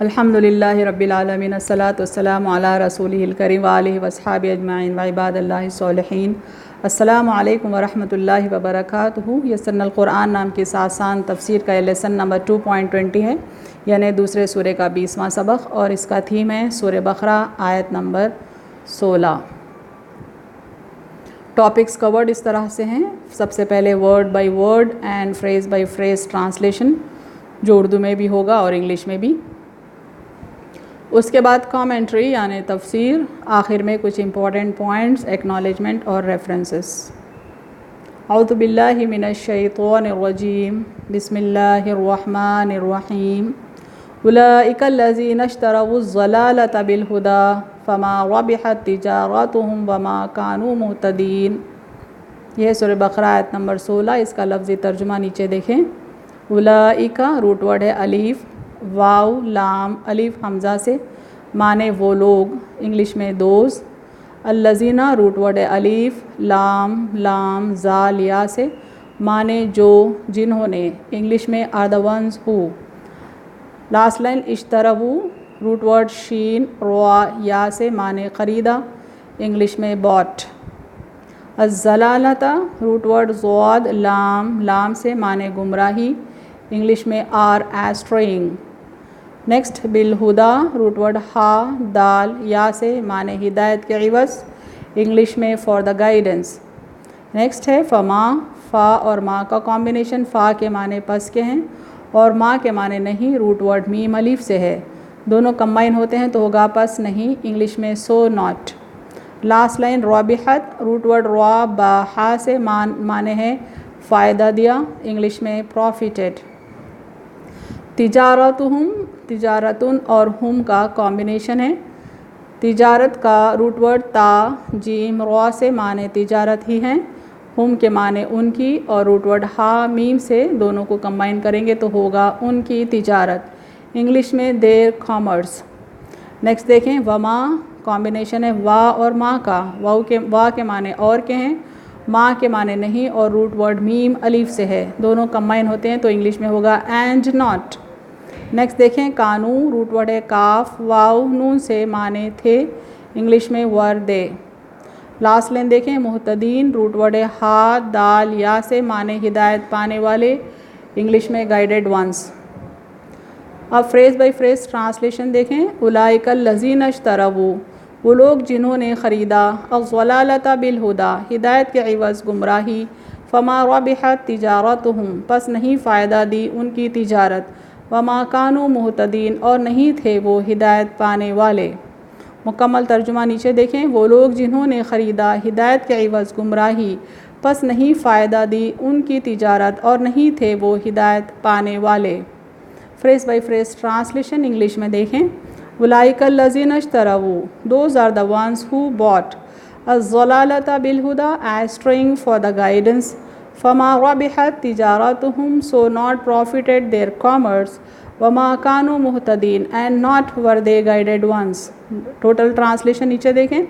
الحمدللہ رب العالمین الصلاۃ والسلام علی رسولہ الکریم وآلہ واصحابہ اجمعین وعباد اللہ الصالحین۔ السلام علیکم ورحمۃ اللہ وبرکاتہ۔ یسرنا القرآن نام کی آسان تفسیر کا یہ لیسن نمبر 2.20 ہے، یعنی دوسرے سورہ کا 20واں سبق، اور اس کا تھیم ہے سورہ بقرہ آیت نمبر 16۔ ٹاپکس کورڈ اس طرح سے ہیں، سب سے پہلے word by word and phrase by phrase translation, جو اردو میں بھی ہوگا اور انگلش میں بھی۔ اس کے بعد کامنٹری یعنی تفسیر، آخر میں کچھ امپورٹنٹ پوائنٹس، ایکنالجمنٹ اور ریفرنسز۔ اعوذ باللہ من الشیطان الرجیم، بسم اللہ الرحمن الرحیم۔ اولئک الذین اشتروا الضلالۃ بالہدی فما ربحت تجارتہم وما کانوا مہتدین۔ یہ سورہ بقرہ آیت نمبر 16، اس کا لفظی ترجمہ نیچے دیکھیں۔ اولئک روٹ ورڈ ہے الف واو لام الف حمزہ سے، معنی وہ لوگ، انگلش میں دوز۔ الذین روٹ ورڈ ہے الف لام لام زال یا سے، معنی جو، جنہوں نے، انگلش میں are the ones who۔ Last line اشتروا روٹ ورڈ شین روا یا سے، معنی خریدا، انگلش میں bought۔ الضلالۃ روٹ ورڈ ضاد لام لام سے، معنی گمراہی، انگلش میں are astray۔ نیکسٹ بالہدی روٹ ورڈ ہا دال یا سے، معنی ہدایت کے عوض، انگلش میں فار دا گائیڈنس۔ نیکسٹ ہے فما، فا اور ما کا کمبینیشن، فا کے معنی پس کے ہیں اور ما کے معنی نہیں، روٹ ورڈ میم الف سے ہے، دونوں کمبائن ہوتے ہیں تو ہوگا پس نہیں، انگلش میں سو ناٹ۔ لاسٹ لائن رابحت روٹ ورڈ را با ہا سے، معنی ہے فائدہ دیا، انگلش میں پروفیٹڈ۔ تجارتہم، تجارتن اور ہم کا کمبینیشن ہے، تجارت کا روٹ ورڈ تا جیم را سے، معنی تجارت ہی ہیں، ہم کے معنی ان کی، اور روٹ ورڈ ہا میم سے، دونوں کو کمبائن کریں گے تو ہوگا ان کی تجارت، انگلش میں دیر کامرس۔ نیکسٹ دیکھیں وما، کمبینیشن ہے وا اور ما کا، وا کے معنی اور کے ہیں، ما کے معنی نہیں، اور روٹ ورڈ میم الف سے ہے، دونوں کمبائن ہوتے ہیں تو انگلش میں ہوگا اینڈ ناٹ۔ نیکسٹ دیکھیں کانو، روٹ ورڈ ہے کاف واو نون سے، معنی تھے، انگلش میں ور دے۔ لاسٹ لائن دیکھیں مہتدین، روٹ ورڈ ہے ہا دال یا سے، معنی ہدایت پانے والے، انگلش میں گائیڈڈ ونس۔ اب فریز بائی فریز ٹرانسلیشن دیکھیں۔ اولئک الذین اشتروا، وہ لوگ جنہوں نے خریدا، الضلالۃ بالہدی، ہدایت کے عوض گمراہی، فما ربحت تجارتہم، پس نہیں فائدہ دی ان کی تجارت، وما کانوا مہتدین، اور نہیں تھے وہ ہدایت پانے والے۔ مکمل ترجمہ نیچے دیکھیں۔ وہ لوگ جنہوں نے خریدا ہدایت کے عوض گمراہی، پس نہیں فائدہ دی ان کی تجارت، اور نہیں تھے وہ ہدایت پانے والے۔ Phrase by phrase translation English میں دیکھیں۔ اولئک الذین اشتروا، those are the ones who bought الضلالۃ بالہدی as straying for the guidance، فما ربحت تجارتہم so not profited their commerce، وما کانوا مہتدین and not were they guided ones۔ Total translation نیچے دیکھیں۔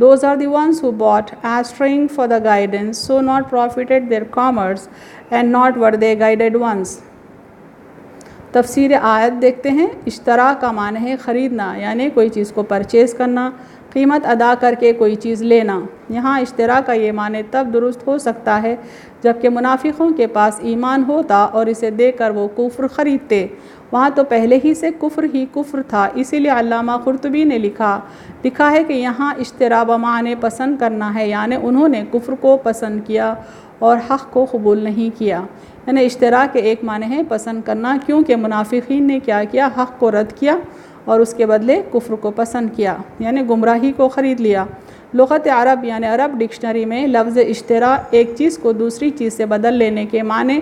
Those are the ones who bought as straying for the guidance so not profited their commerce and not were they guided ones۔ تفسیر آیت دیکھتے ہیں۔ اشترا کا معنی ہے خریدنا، یعنی کوئی چیز کو پرچیز کرنا، قیمت ادا کر کے کوئی چیز لینا۔ یہاں اشترا کا یہ معنی تب درست ہو سکتا ہے جبکہ منافقوں کے پاس ایمان ہوتا اور اسے دے کر وہ کفر خریدتے، وہاں تو پہلے ہی سے کفر ہی کفر تھا، اسی لیے علامہ قرطبی نے لکھا ہے کہ یہاں اشترا بمعنی پسند کرنا ہے، یعنی انہوں نے کفر کو پسند کیا اور حق کو قبول نہیں کیا۔ یعنی اشترا کے ایک معنی ہے پسند کرنا، کیونکہ منافقین نے کیا کیا، حق کو رد کیا اور اس کے بدلے کفر کو پسند کیا، یعنی گمراہی کو خرید لیا۔ لغت عرب یعنی عرب ڈکشنری میں لفظ اشترا ایک چیز کو دوسری چیز سے بدل لینے کے معنی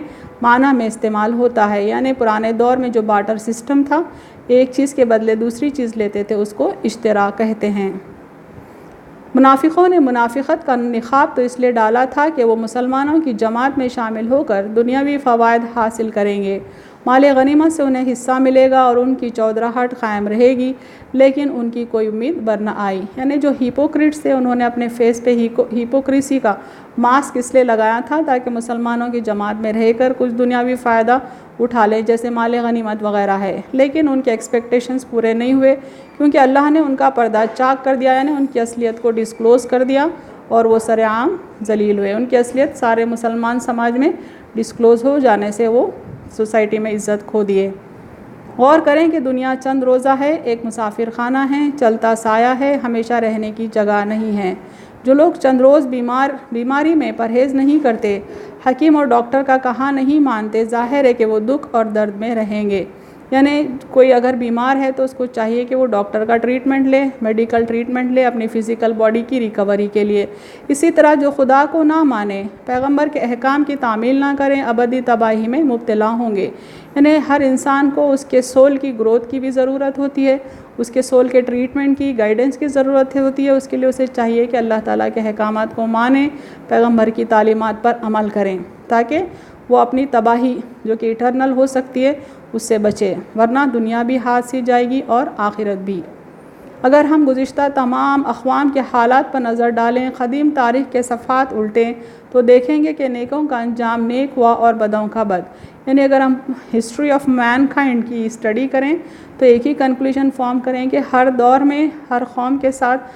میں استعمال ہوتا ہے، یعنی پرانے دور میں جو بارٹر سسٹم تھا، ایک چیز کے بدلے دوسری چیز لیتے تھے، اس کو اشترا کہتے ہیں۔ منافقوں نے منافقت کا نقاب تو اس لیے ڈالا تھا کہ وہ مسلمانوں کی جماعت میں شامل ہو کر دنیاوی فوائد حاصل کریں گے، مال غنیمت سے انہیں حصہ ملے گا اور ان کی چودراہٹ قائم رہے گی، لیکن ان کی کوئی امید بر نہ آئی۔ یعنی جو ہیپوکریٹس تھے انہوں نے اپنے فیس پہ ہیپوکریسی کا ماسک اس لیے لگایا تھا تاکہ مسلمانوں کی جماعت میں رہ کر کچھ دنیاوی فائدہ اٹھا لیں، جیسے مال غنیمت وغیرہ ہے، لیکن ان کے ایکسپیکٹیشنز پورے نہیں ہوئے، کیونکہ اللہ نے ان کا پردہ چاک کر دیا، یعنی ان کی اصلیت کو ڈسکلوز کر دیا اور وہ سرعام ذلیل ہوئے۔ ان کی اصلیت سارے مسلمان سماج میں ڈسکلوز ہو جانے سے وہ سوسائٹی میں عزت کھو دیے۔ غور کریں کہ دنیا چند روزہ ہے، ایک مسافر خانہ ہے، چلتا سایہ ہے، ہمیشہ رہنے کی جگہ نہیں ہے۔ جو لوگ چند روز بیماری میں پرہیز نہیں کرتے، حکیم اور ڈاکٹر کا کہا نہیں مانتے، ظاہر ہے کہ وہ دکھ اور درد میں رہیں گے۔ یعنی کوئی اگر بیمار ہے تو اس کو چاہیے کہ وہ ڈاکٹر کا ٹریٹمنٹ لے، میڈیکل ٹریٹمنٹ لے اپنی فزیکل باڈی کی ریکوری کے لیے۔ اسی طرح جو خدا کو نہ مانے، پیغمبر کے احکام کی تعمیل نہ کریں، ابدی تباہی میں مبتلا ہوں گے۔ یعنی ہر انسان کو اس کے سول کی گروتھ کی بھی ضرورت ہوتی ہے، اس کے سول کے ٹریٹمنٹ کی، گائیڈنس کی ضرورت ہوتی ہے۔ اس کے لیے اسے چاہیے کہ اللہ تعالیٰ کے احکامات کو مانیں، پیغمبر کی تعلیمات پر عمل کریں، تاکہ وہ اپنی تباہی جو کہ ایٹرنل ہو سکتی ہے اس سے بچے، ورنہ دنیا بھی ہاتھ سے جائے گی اور آخرت بھی۔ اگر ہم گزشتہ تمام اقوام کے حالات پر نظر ڈالیں، قدیم تاریخ کے صفحات الٹیں، تو دیکھیں گے کہ نیکوں کا انجام نیک ہوا اور بدوں کا بد۔ یعنی اگر ہم ہسٹری آف مین کائنڈ کی اسٹڈی کریں تو ایک ہی کنکلوژن فارم کریں کہ ہر دور میں ہر قوم کے ساتھ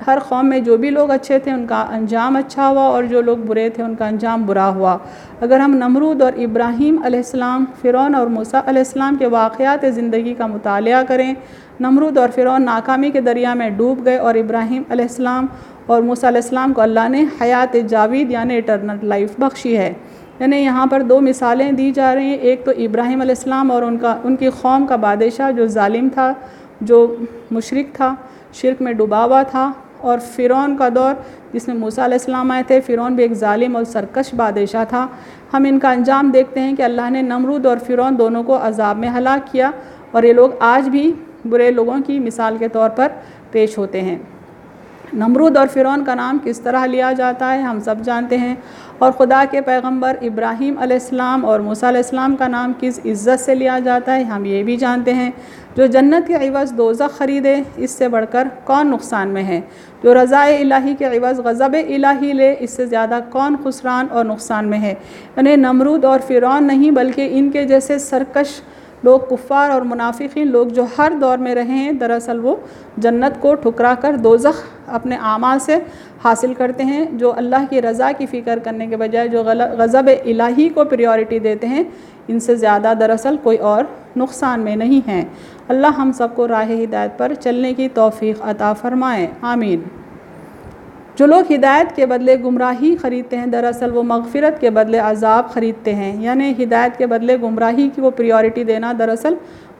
ہر قوم میں جو بھی لوگ اچھے تھے ان کا انجام اچھا ہوا، اور جو لوگ برے تھے ان کا انجام برا ہوا۔ اگر ہم نمرود اور ابراہیم علیہ السلام، فرعون اور موسیٰ علیہ السلام کے واقعات زندگی کا مطالعہ کریں، نمرود اور فرعون ناکامی کے دریا میں ڈوب گئے، اور ابراہیم علیہ السلام اور موسیٰ علیہ السلام کو اللہ نے حیات جاوید یعنی ایٹرنل لائف بخشی ہے۔ یعنی یہاں پر دو مثالیں دی جا رہی ہیں، ایک تو ابراہیم علیہ السلام اور ان کی قوم کا بادشاہ جو ظالم تھا، جو مشرک تھا، شرک میں ڈوبا ہوا تھا، اور فرعون کا دور جس میں موسیٰ علیہ السلام آئے تھے۔ فرعون بھی ایک ظالم اور سرکش بادشاہ تھا۔ ہم ان کا انجام دیکھتے ہیں کہ اللہ نے نمرود اور فرعون دونوں کو عذاب میں ہلاک کیا، اور یہ لوگ آج بھی برے لوگوں کی مثال کے طور پر پیش ہوتے ہیں۔ نمرود اور فرعون کا نام کس طرح لیا جاتا ہے ہم سب جانتے ہیں، اور خدا کے پیغمبر ابراہیم علیہ السلام اور موسیٰ علیہ السلام کا نام کس عزت سے لیا جاتا ہے ہم یہ بھی جانتے ہیں۔ جو جنت کے عوض دوزخ خریدے، اس سے بڑھ کر کون نقصان میں ہے؟ جو رضا الہی کے عوض غضب الہی لے، اس سے زیادہ کون خسران اور نقصان میں ہے؟ یعنی نمرود اور فرعون نہیں، بلکہ ان کے جیسے سرکش لوگ، کفار اور منافقین لوگ جو ہر دور میں رہے ہیں، دراصل وہ جنت کو ٹھکرا کر دوزخ اپنے اعمال سے حاصل کرتے ہیں۔ جو اللہ کی رضا کی فکر کرنے کے بجائے جو غضب الہی کو پریورٹی دیتے ہیں، ان سے زیادہ دراصل کوئی اور نقصان میں نہیں ہیں۔ اللہ ہم سب کو راہ ہدایت پر چلنے کی توفیق عطا فرمائے، آمین۔ جو لوگ ہدایت کے بدلے گمراہی خریدتے ہیں، دراصل وہ مغفرت کے بدلے عذاب خریدتے ہیں۔ یعنی ہدایت کے بدلے گمراہی کی وہ پریورٹی دینا دراصل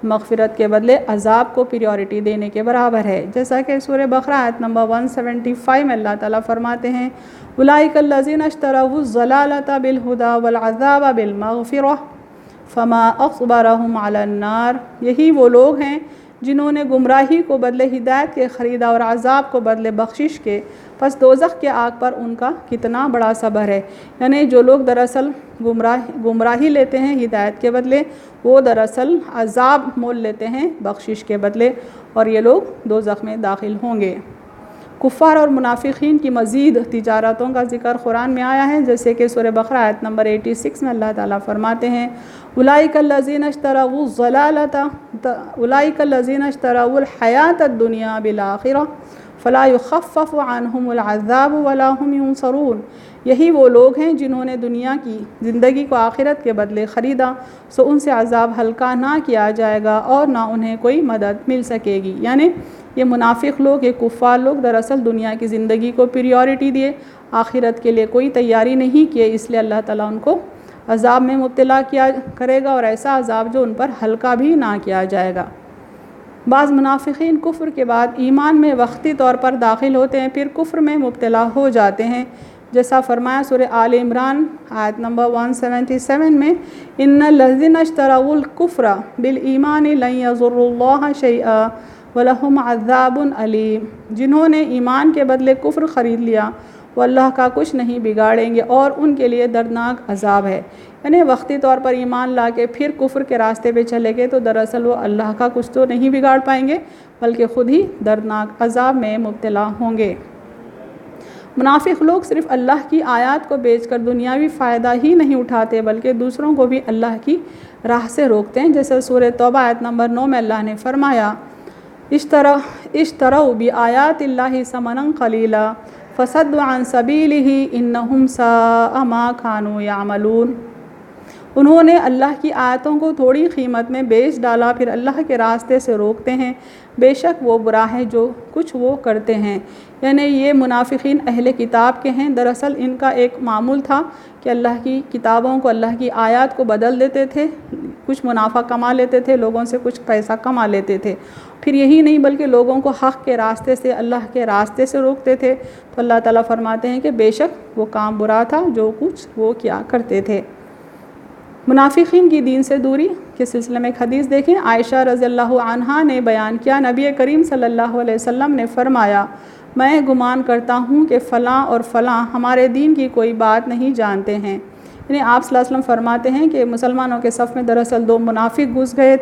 مغفرت کے بدلے عذاب کو پریورٹی دینے کے برابر ہے، جیسا کہ سورہ بقرہ آیت نمبر 175 میں اللہ تعالیٰ فرماتے ہیں اولئک الذین اشتروا الضلالۃ بالہدی والعذاب بالمغفرہ فما اصبرهم علی النار۔ یہی وہ لوگ ہیں جنہوں نے گمراہی کو بدلے ہدایت کے خریدا اور عذاب کو بدلے بخشش کے، پس دوزخ کے آگ پر ان کا کتنا بڑا صبر ہے۔ یعنی جو لوگ دراصل گمراہی لیتے ہیں ہدایت کے بدلے، وہ دراصل عذاب مول لیتے ہیں بخشش کے بدلے، اور یہ لوگ دوزخ میں داخل ہوں گے۔ کفار اور منافقین کی مزید تجارتوں کا ذکر قرآن میں آیا ہے، جیسے کہ سورہ بقرہ آیت نمبر 86 میں اللہ تعالیٰ فرماتے ہیں اولئک الذین اشتروا الضلالۃ اولئک الذین اشتروا الحیاۃ الدنیا بالآخرہ فلا یخفف عنہم العذاب ولا هم ینصرون۔ یہی وہ لوگ ہیں جنہوں نے دنیا کی زندگی کو آخرت کے بدلے خریدا، سو ان سے عذاب ہلکا نہ کیا جائے گا اور نہ انہیں کوئی مدد مل سکے گی۔ یعنی یہ منافق لوگ، یہ کفار لوگ دراصل دنیا کی زندگی کو پریورٹی دیے، آخرت کے لیے کوئی تیاری نہیں کیے، اس لیے اللہ تعالیٰ ان کو عذاب میں مبتلا کیا کرے گا، اور ایسا عذاب جو ان پر ہلکا بھی نہ کیا جائے گا۔ بعض منافقین کفر کے بعد ایمان میں وقتی طور پر داخل ہوتے ہیں، پھر کفر میں مبتلا ہو جاتے ہیں، جیسا فرمایا سورہ آل عمران آیت نمبر 177 میں ان الذین اشتروا الکفر بالایمان لن یضروا اللہ شیئا وَلَهُمْ عَذَابٌ علیم۔ جنہوں نے ایمان کے بدلے کفر خرید لیا، وہ اللہ کا کچھ نہیں بگاڑیں گے اور ان کے لیے دردناک عذاب ہے۔ یعنی وقتی طور پر ایمان لا کے پھر کفر کے راستے پہ چلے گئے تو دراصل وہ اللہ کا کچھ تو نہیں بگاڑ پائیں گے بلکہ خود ہی دردناک عذاب میں مبتلا ہوں گے۔ منافق لوگ صرف اللہ کی آیات کو بیچ کر دنیاوی فائدہ ہی نہیں اٹھاتے بلکہ دوسروں کو بھی اللہ کی راہ سے روکتے ہیں، جیسے سورہ توبہ آیت نمبر 9 میں اللہ نے فرمایا اشتروا بآیات اللہ ثمنا قلیلا فصدوا عن سبیلہ انہم ساء ما کانوا یعملون۔ انہوں نے اللہ کی آیتوں کو تھوڑی قیمت میں بیچ ڈالا پھر اللہ کے راستے سے روکتے ہیں، بے شک وہ برا ہے جو کچھ وہ کرتے ہیں۔ یعنی یہ منافقین اہل کتاب کے ہیں۔ دراصل ان کا ایک معمول تھا کہ اللہ کی کتابوں کو، اللہ کی آیات کو بدل دیتے تھے، کچھ منافع کما لیتے تھے، لوگوں سے کچھ پیسہ کما لیتے تھے، پھر یہی نہیں بلکہ لوگوں کو حق کے راستے سے، اللہ کے راستے سے روکتے تھے۔ تو اللہ تعالیٰ فرماتے ہیں کہ بے شک وہ کام برا تھا جو کچھ وہ کیا کرتے تھے۔ منافقین کی دین سے دوری کے سلسلے میں ایک حدیث دیکھیں۔ عائشہ رضی اللہ عنہا نے بیان کیا، نبی کریم صلی اللہ علیہ وسلم نے فرمایا، میں گمان کرتا ہوں کہ فلاں اور فلاں ہمارے دین کی کوئی بات نہیں جانتے ہیں۔ یعنی آپ صلی اللہ علیہ وسلم فرماتے ہیں کہ مسلمانوں کے صف میں دراصل 2 منافق گھس گئے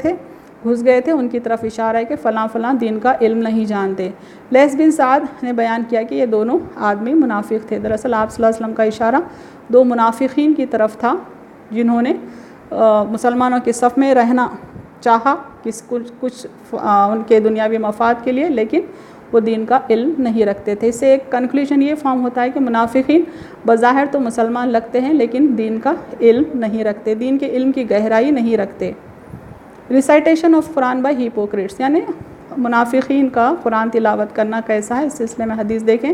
تھے، ان کی طرف اشارہ ہے کہ فلاں فلاں دین کا علم نہیں جانتے۔ لیث بن سعد نے بیان کیا کہ یہ دونوں آدمی منافق تھے۔ دراصل آپ صلی اللہ علیہ وسلم کا اشارہ 2 منافقین کی طرف تھا جنہوں نے مسلمانوں کے صف میں رہنا چاہا کچھ ان کے دنیاوی مفاد کے لیے، لیکن وہ دین کا علم نہیں رکھتے تھے۔ اس سے ایک کنکلوژن یہ فارم ہوتا ہے کہ منافقین بظاہر تو مسلمان لگتے ہیں لیکن دین کا علم نہیں رکھتے، دین کے علم کی گہرائی نہیں رکھتے۔ Recitation of Quran by hypocrites, یعنی منافقین کا قرآن تلاوت کرنا کیسا ہے، اس سلسلے میں حدیث دیکھیں۔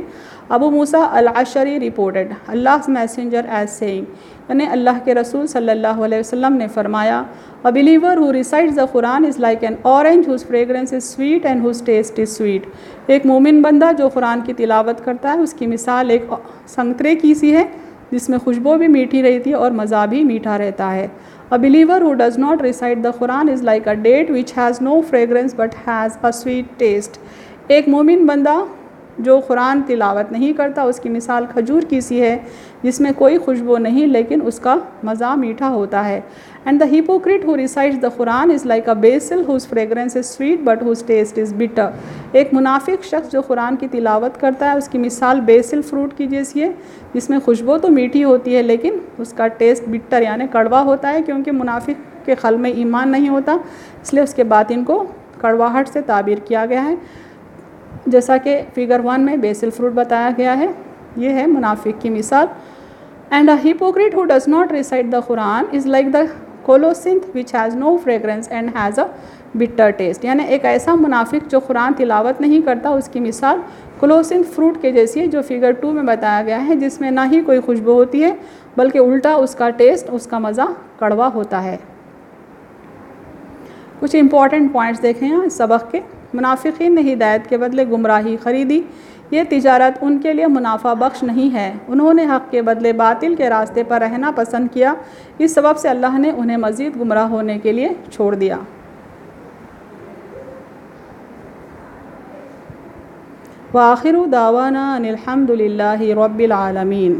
ابو موسیٰ الاشعری reported Allah's messenger as saying، یعنی اللہ کے رسول صلی اللہ علیہ وسلم نے فرمایا، A believer who recites the Quran is like an orange whose fragrance is sweet and whose taste is sweet۔ ایک مومن بندہ جو قرآن کی تلاوت کرتا ہے اس کی مثال ایک سنترے کی سی ہے جس میں خوشبو بھی میٹھی رہتی ہے اور مزہ بھی میٹھا رہتا ہے۔ A believer who does not recite the Quran is like a date which has no fragrance but has a sweet taste۔ ایک مومن بندہ جو قرآن تلاوت نہیں کرتا اس کی مثال کھجور کی سی ہے جس میں کوئی خوشبو نہیں لیکن اس کا مزہ میٹھا ہوتا ہے۔ And the hypocrite who recites the Quran is like a basil whose fragrance is sweet but whose taste is bitter۔ ایک منافق شخص جو قرآن کی تلاوت کرتا ہے اس کی مثال بیسل فروٹ کی جیسی ہے جس میں خوشبو تو میٹھی ہوتی ہے لیکن اس کا ٹیسٹ بٹر یعنی کڑوا ہوتا ہے، کیونکہ منافق کے قلب میں ایمان نہیں ہوتا اس لیے اس کے باطن کو کڑواہٹ سے تعبیر کیا گیا ہے، جیسا کہ فگر 1 میں بیسل فروٹ بتایا گیا ہے۔ یہ ہے منافق کی مثال۔ And a hypocrite who does not recite the Quran is like the colocynth which has no fragrance and has a bitter taste۔ یعنی ایک ایسا منافق جو قرآن تلاوت نہیں کرتا اس کی مثال کلوسنتھ فروٹ کے جیسی ہے جو فگر 2 میں بتایا گیا ہے، جس میں نہ ہی کوئی خوشبو ہوتی ہے بلکہ الٹا اس کا ٹیسٹ، اس کا مزہ کڑوا ہوتا ہے۔ کچھ امپورٹنٹ پوائنٹس دیکھیں یہاں اس سبق کے۔ منافقین نے ہدایت کے بدلے گمراہی خریدی، یہ تجارت ان کے لیے منافع بخش نہیں ہے۔ انہوں نے حق کے بدلے باطل کے راستے پر رہنا پسند کیا، اس سبب سے اللہ نے انہیں مزید گمراہ ہونے کے لیے چھوڑ دیا۔ وآخر دعوانا ان الحمد للہ رب العالمین۔